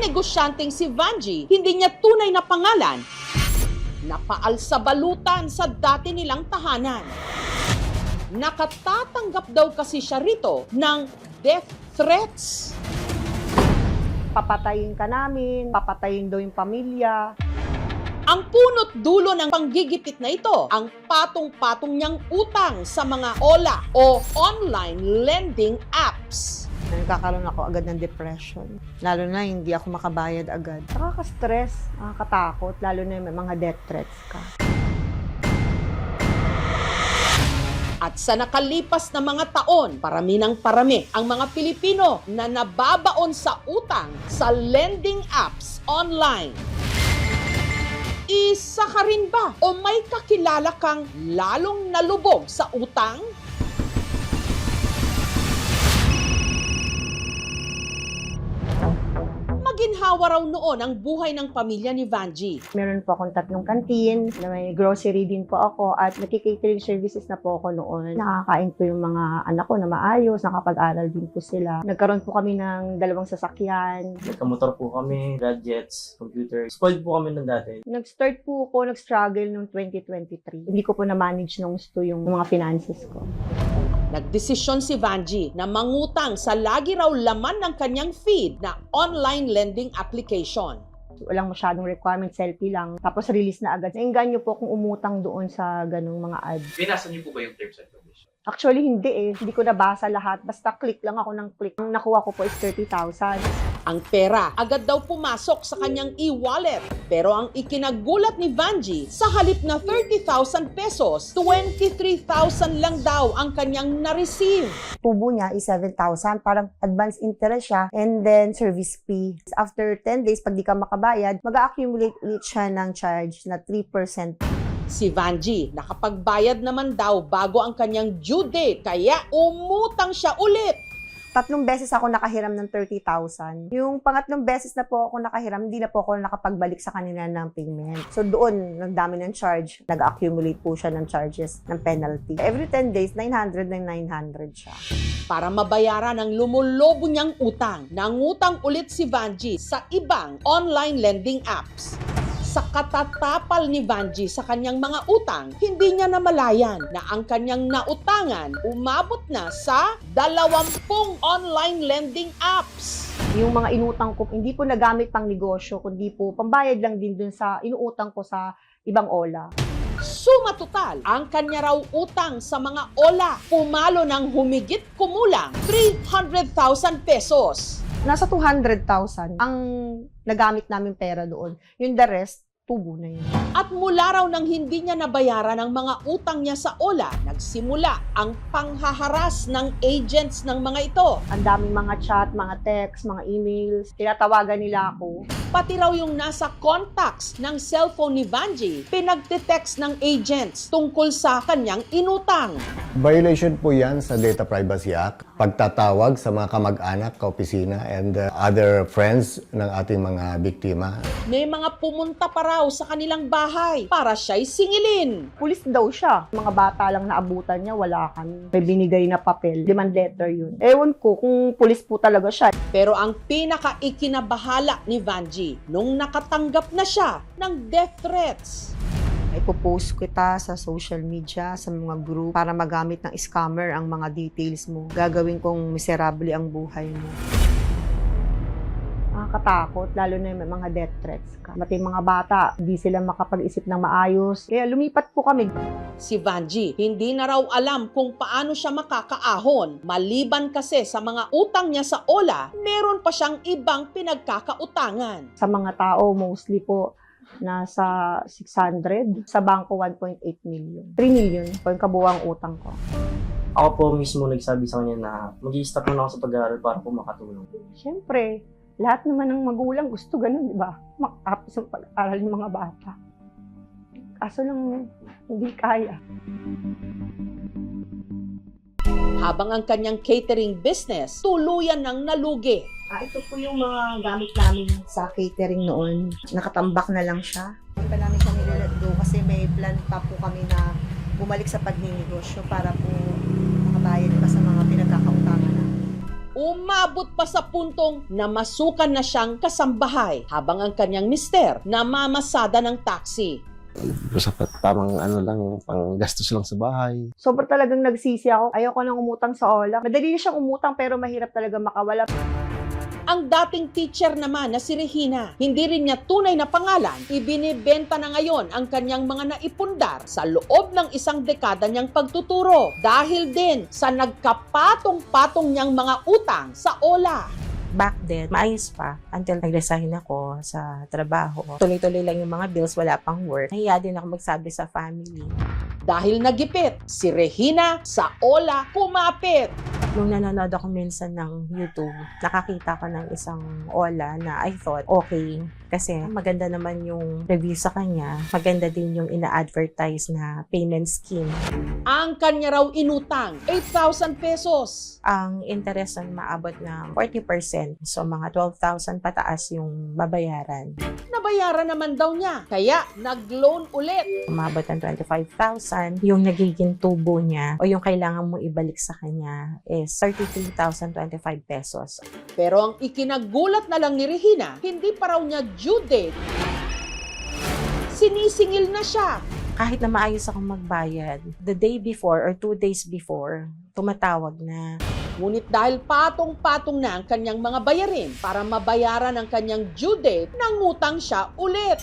Ang negosyanteng si Vangie, hindi niya tunay na pangalan, napaalsabalutan sa dati nilang tahanan. Nakatatanggap daw kasi siya rito ng death threats. Papatayin ka namin, papatayin daw yung pamilya. Ang punot dulo ng panggigipit na ito, ang patong-patong niyang utang sa mga OLA o online lending apps. Nagkakaroon ako agad ng depression. Lalo na hindi ako makabayad agad. Nakaka-stress, nakakatakot, lalo na yung may mga death threats ka. At sa nakalipas na mga taon, parami ng parami ang mga Pilipino na nababaon sa utang sa lending apps online. Isa ka rin ba o may kakilala kang lalong nalubog sa utang? Maginhawa raw noon ang buhay ng pamilya ni Vangie. Meron po akong 3 kantin, na may grocery din po ako, at nagki-catering services na po ako noon. Nakakain po yung mga anak ko na maayos, nakapag-aral din po sila. Nagkaroon po kami ng 2 sasakyan. Nagkamotor po kami, gadgets, computer. Spoiled po kami nun dati. Nag-start po ako, nag-struggle noong 2023. Hindi ko po na-manage ng gusto yung mga finances ko. Nagdesisyon si Vangie na mangutang sa lagi raw laman ng kanyang feed na online lending application. Walang masyadong requirement, selfie lang. Tapos release na agad. Nainganyo po kung umutang doon sa ganung mga ads. Binasa niyo po ba yung terms and conditions? Actually, hindi eh. Hindi ko nabasa lahat. Basta click lang ako ng click. Ang nakuha ko po is 30,000. Ang pera agad daw pumasok sa kanyang e-wallet. Pero ang ikinagulat ni Vangie, sa halip na 30,000 pesos, 23,000 lang daw ang kanyang na-receive. Tubo niya is 7,000. Parang advance interest siya. And then service fee. After 10 days, pag di ka makabayad, mag-accumulate ulit siya ng charge na 3%. Si Vangie, nakapagbayad naman daw bago ang kanyang due date, kaya umutang siya ulit. 3 beses ako nakahiram ng 30,000. Yung pangatlong beses na po ako nakahiram, hindi na po ako nakapagbalik sa kanila ng payment. So doon, nagdami ng charge. Nag-accumulate po siya ng charges, ng penalty. Every 10 days, 900 ng 900 siya. Para mabayaran ang lumulobo niyang utang, nangutang ulit si Vangie sa ibang online lending apps. Sa katatapal ni Vangie sa kanyang mga utang, hindi niya namalayan na ang kanyang nautangan umabot na sa 20 online lending apps. Yung mga inutang ko, hindi po nagamit pang negosyo, kundi po pambayad lang din dun sa inuutang ko sa ibang OLA. Suma total, ang kanya raw utang sa mga OLA pumalo ng humigit kumulang 300,000 pesos. Nasa 200,000 ang nagamit namin pera doon. Yung the rest, tubo na yun. At mula raw nang hindi niya nabayaran ang mga utang niya sa OLA, nagsimula ang panghaharas ng agents ng mga ito. Ang daming mga chat, mga text, mga emails. Tinatawagan nila ako. Pati raw yung nasa contacts ng cellphone ni Vangie, pinagte-text ng agents tungkol sa kanyang inutang. Violation po yan sa Data Privacy Act. Pagtatawag sa mga kamag-anak, kaopisina, and other friends ng ating mga biktima. May mga pumunta pa raw sa kanilang bahay para siya'y singilin. Pulis daw siya. Mga bata lang na abutan niya, wala kami. May binigay na papel. Demand letter yun. Ewan ko kung pulis po talaga siya. Pero ang pinaka-ikinabahala ni Vangie, nung nakatanggap na siya ng death threats. Ipopost kita sa social media, sa mga group, para magamit ng scammer ang mga details mo. Gagawin kong miserable ang buhay mo. Nakakatakot, lalo na yung mga death threats ka. Pati mga bata, hindi sila makapag-isip ng maayos. Kaya lumipat po kami. Si Vangie, hindi na raw alam kung paano siya makakaahon. Maliban kasi sa mga utang niya sa OLA, meron pa siyang ibang pinagkakautangan. Sa mga tao, mostly po, nasa 600. Sa bangko, 1.8 million. 3 million po yung kabuwang utang ko. Ako po mismo nagsabi sa kanya na mag-i-stop muna ako sa pag-aaral para po makatulong. Siyempre, lahat naman ng magulang gusto ganun, di ba? Makatapos ang pag-aaral ng mga bata. Kaso lang, hindi kaya. Habang ang kanyang catering business, tuluyan ng nalugi. Ito po yung mga gamit namin sa catering noon. Nakatambak na lang siya. Hindi pa namin kami let go kasi may plan pa po kami na bumalik sa pagninegosyo para po makabayad pa sa mga pinagkakautangan namin. umabot pa sa puntong namasukan na siyang kasambahay habang ang kanyang mister namamasada ng taxi. Sapat tamang pang gastos lang sa bahay. Sobrang talagang nagsisi ako. Ayoko nang umutang sa OLA. Madali na siyang umutang pero mahirap talaga makawala. Ang dating teacher naman na si Regina, hindi rin niya tunay na pangalan, ibinibenta na ngayon ang kanyang mga naipundar sa loob ng isang dekada niyang pagtuturo dahil din sa nagkapatong-patong niyang mga utang sa OLA. Back then, maayos pa until nag-resign ako sa trabaho. Tuloy-tuloy lang yung mga bills, wala pang work. Nahiya din ako magsabi sa family. Dahil nagipit, si Regina sa OLA kumapit. Nung nanonood ako minsan ng YouTube, nakakita ko ng isang OLA na I thought okay kasi maganda naman yung review sa kanya. Maganda din yung ina-advertise na payment scheme. Ang kanya raw inutang, 8,000 pesos. Ang interest ay maabot ng 40%. So mga 12,000 pataas yung babayaran. Nabayaran naman daw niya, kaya nag-loan ulit. Umabot ng 25,000. Yung nagiging tubo niya o yung kailangan mo ibalik sa kanya is 33,025 pesos. Pero ang ikinagulat na lang ni Regina, hindi pa raw niya due date. Sinisingil na siya. Kahit na maayos akong magbayad, the day before or 2 days before, tumatawag na. Ngunit dahil patong-patong na ang kanyang mga bayarin para mabayaran ang kanyang due date, nangutang siya ulit.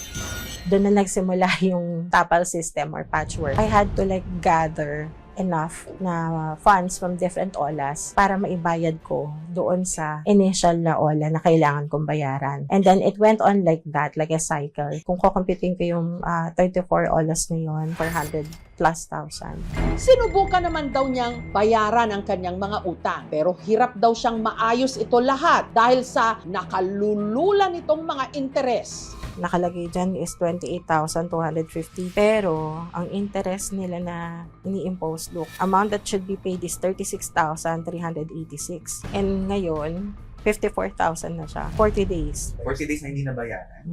Doon na nagsimula yung tapal system or patchwork. I had to gather enough na funds from different OLAs para maibayad ko doon sa initial na OLA na kailangan kong bayaran. And then it went on like that, like a cycle. Kung kukumpitin ko yung 34 OLAs na yun, 400 plus thousand. Sinubukan naman daw niyang bayaran ang kanyang mga utang. Pero hirap daw siyang maayos ito lahat dahil sa nakalulula nitong mga interes. Nakalagay dyan is 28,250. Pero, ang interest nila na ini-impose, look, amount that should be paid is 36,386. And ngayon, 54,000 na siya. 40 days. 40 days na hindi nabayaran.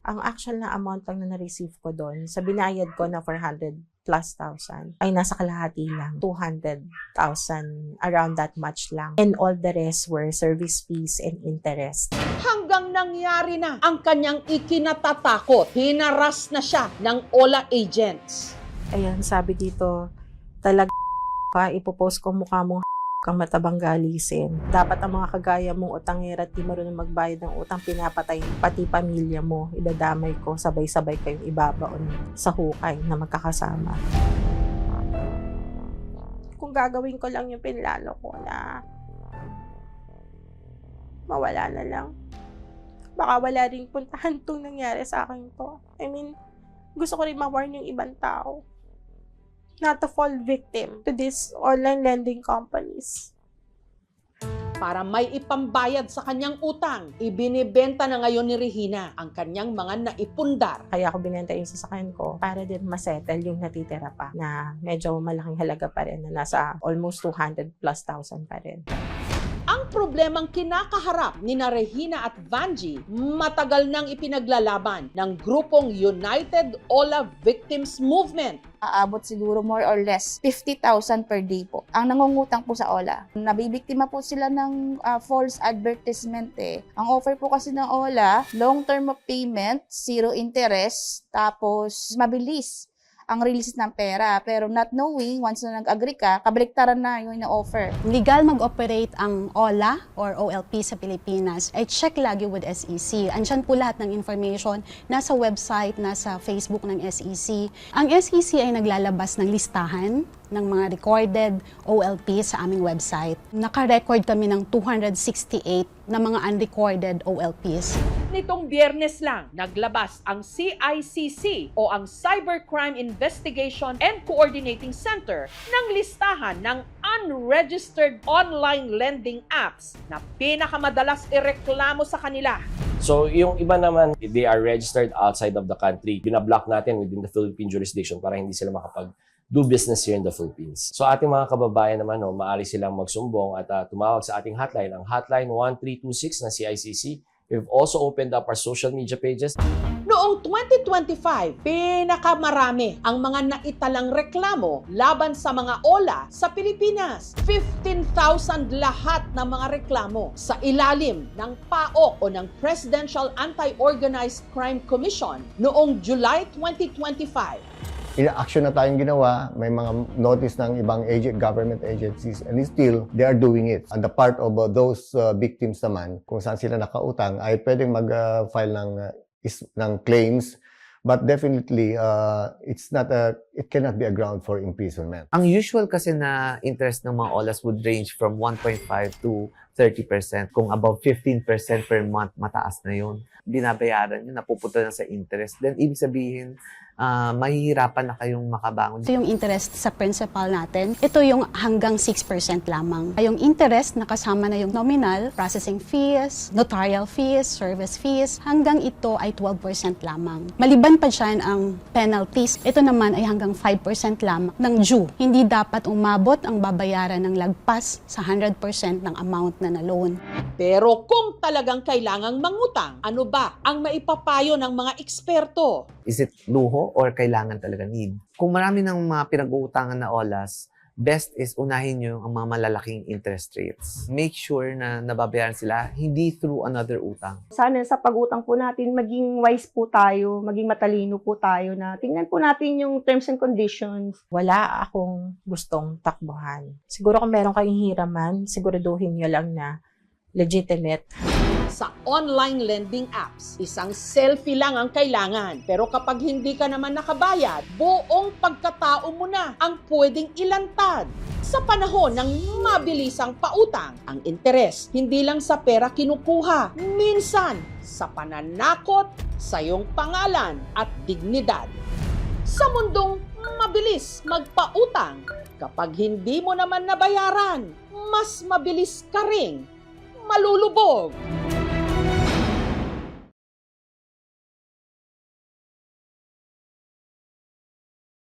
Ang actual na amount lang na na-receive ko doon, sa binayad ko na 400 plus thousand, ay nasa kalahati lang. 200,000, around that much lang. And all the rest were service fees and interest. Hanggang nangyari na ang kanyang ikinatatakot. Hinaras na siya ng OLA agents. Ayan, sabi dito, talaga ka, ipopost ko mukha mo kang matabang galisin. Dapat ang mga kagaya mong utangera at di marunong magbayad ng utang, pinapatay pati pamilya mo. Idadamay ko, sabay-sabay kayong ibabaon sa hukay na magkakasama. Kung gagawin ko lang yung pinlano ko na mawala na lang. Baka wala rin puntahan itong nangyari sa akin to. I mean, gusto ko rin ma-warn yung ibang tao not to fall victim to these online lending companies. Para may ipambayad sa kanyang utang, ibinibenta na ngayon ni Regina ang kanyang mga naipundar. Kaya ako binenta yung sasakyan ko para din masettle yung natitira pa na medyo malaking halaga pa rin na nasa almost 200 plus thousand pa rin. Ang problemang kinakaharap ni na Regina at Vanji, matagal nang ipinaglalaban ng grupong United OLA Victims Movement. Aabot siguro more or less 50,000 per day po. Ang nangungutang po sa OLA. Nabibiktima po sila ng false advertisement eh. Ang offer po kasi ng OLA, long term of payment, zero interest, tapos mabilis ang release ng pera. Pero not knowing, once na nag-agree ka, kabaliktaran na yung ina-offer. Legal mag-operate ang OLA or OLP sa Pilipinas, ay check lagi with SEC. Andyan po lahat ng information, nasa website, nasa Facebook ng SEC. Ang SEC ay naglalabas ng listahan ng mga recorded OLP sa aming website. Naka-record kami ng 268 na mga unrecorded OLPs. Nitong Biyernes lang, naglabas ang CICC o ang Cybercrime Investigation and Coordinating Center ng listahan ng unregistered online lending apps na pinakamadalas ireklamo sa kanila. So, yung iba naman, they are registered outside of the country. Binablock natin within the Philippine jurisdiction para hindi sila makapag-do business here in the Philippines. So, ating mga kababayan naman, maaari silang magsumbong at tumawag sa ating hotline, ang hotline 1326 na CICC. We've also opened up our social media pages. Noong Noong 2025, pinakamarami ang mga naitalang reklamo laban sa mga OLA sa Pilipinas. 15,000 lahat ng mga reklamo sa ilalim ng PAOK o ng Presidential Anti-Organized Crime Commission noong July 2025. Action na tayong ginawa, may mga notice ng ibang government agencies, and still, they are doing it. And the part of those victims naman, kung saan sila nakautang, ay pwedeng mag-file ng claims, but definitely, it cannot be a ground for imprisonment. Ang usual kasi na interest ng mga OLAs would range from 1.5 to 30%. Kung above 15% per month, mataas na yun. Binabayaran yun, napupunta na sa interest. Then, ibig sabihin, mahihirapan na kayong makabangon. Ito yung interest sa principal natin. Ito yung hanggang 6% lamang. Yung interest na kasama na yung nominal, processing fees, notarial fees, service fees, hanggang ito ay 12% lamang. Maliban pa dyan ang penalties. Ito naman ay hanggang 5% lamang ng due. Hindi dapat umabot ang babayaran ng lagpas sa 100% ng amount na na-loan. Pero kung talagang kailangang mangutang, ano ba ang maipapayo ng mga eksperto? Is it luho or kailangan talaga need? Kung marami ng mga pinag-uutangan na OLAs, best is unahin nyo ang mga malalaking interest rates. Make sure na nababayaran sila, hindi through another utang. Sana sa pag-utang po natin, maging wise po tayo, maging matalino po tayo na tingnan po natin yung terms and conditions. Wala akong gustong takbuhan. Siguro kung meron kayong hiraman, siguraduhin nyo lang na legitimate. Sa online lending apps, isang selfie lang ang kailangan. Pero kapag hindi ka naman nakabayad, buong pagkatao mo na ang pwedeng ilantad. Sa panahon ng mabilisang pautang, ang interes hindi lang sa pera kinukuha, minsan sa pananakot sa iyong pangalan at dignidad. Sa mundong mabilis magpautang, kapag hindi mo naman nabayaran, mas mabilis ka ring malulubog.